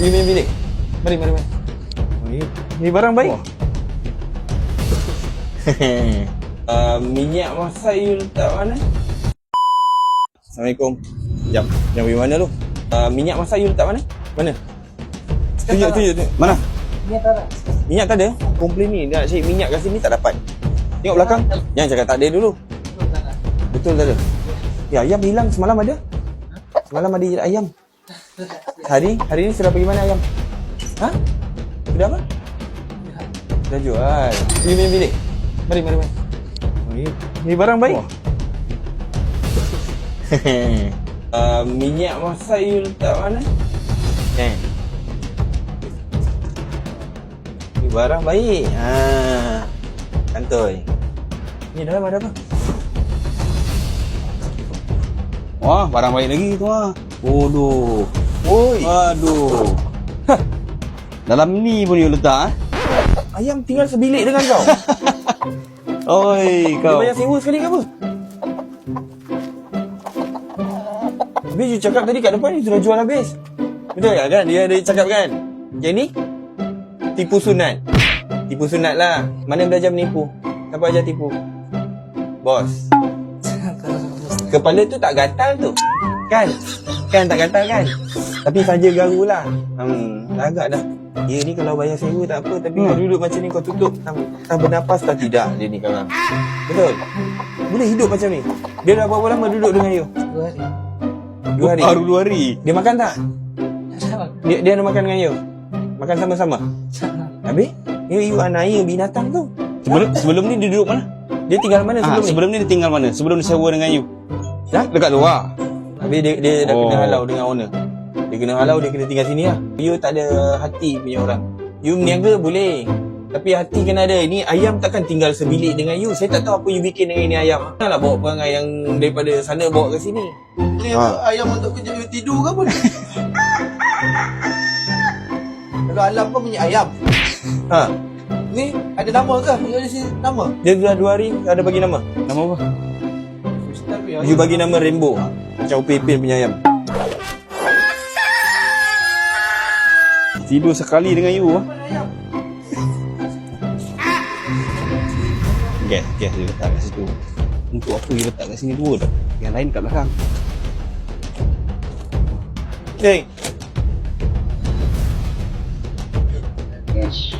Pergi main bilik. Mari. Ni barang baik. Minyak masak you letak mana? Assalamualaikum. Jap pergi mana tu? Minyak masak you letak mana? Mana? Tunjuk. Mana? Minyak tak ada? Komplain ni nak cari minyak kat sini tak dapat. Tengok belakang. Jangan cakap tak ada dulu. Betul tak ada? Ya, ayam hilang semalam ada? Semalam ada ayam. Hari ni sudah pergi mana ayam? Ha? Sudah apa? Dah jual. Pergi main bilik. Mari. Ni barang baik. Minyak masak you letak mana? Ni barang baik. Kantoi. Ni dalam ada apa? Wah, barang baik lagi tu ah. Bodoh. Oi. Aduh. Dalam ni pun you letak Ayam tinggal sebilik dengan kau. Oi, Dia kau. bayar sewa sekali ke apa? Habis you cakap tadi kat depan you sudah jual habis. Betul tak kan? Dia ada cakap kan? Yang ni tipu sunat. Tipu sunat lah. Mana belajar menipu? Siapa ajar tipu? Bos. Kepala tu tak gatal tu. Kan tak gatal kan? Tapi saja garu lah. Agak dah. Dia ni kalau bayar sewa tak apa. Tapi kau duduk macam ni kau tutup. Tak bernapas tak tidak dia ni kawan. Betul? Boleh hidup macam ni? Dia dah berapa lama duduk dengan you? 2 hari. Baru 2 hari. Dia makan tak? Dia ada makan dengan you? Makan sama-sama? Habis? You anaya binatang tu. Sebelum ni dia duduk mana? Dia tinggal mana sebelum ni? Sebelum ni dia tinggal mana? Sebelum dia sewa dengan you. Dah? Dekat luar. Habis dia dah kena halau dengan owner. Dia kena halau, dia kena tinggal sini lah. You tak ada hati punya orang. You meniaga boleh, tapi hati kena ada. Ini ayam takkan tinggal sebilik dengan you. Saya tak tahu apa you bikin dengan ini ayam. Kenapa bawa perangai yang daripada sana bawa ke sini? Ni ayam untuk kejap you tidur ke apa ni? Kalau alam pun punya ayam. Ni ada nama ke? You ada nama? Dia dah 2 hari ada bagi nama. Nama apa? You bagi nama Rainbow. Macam Upin punya ayam. Tidur sekali dengan you Gas dia letak kat situ. Untuk apa dia letak kat sini dua dah? Yang lain kat belakang. Hey. Yes.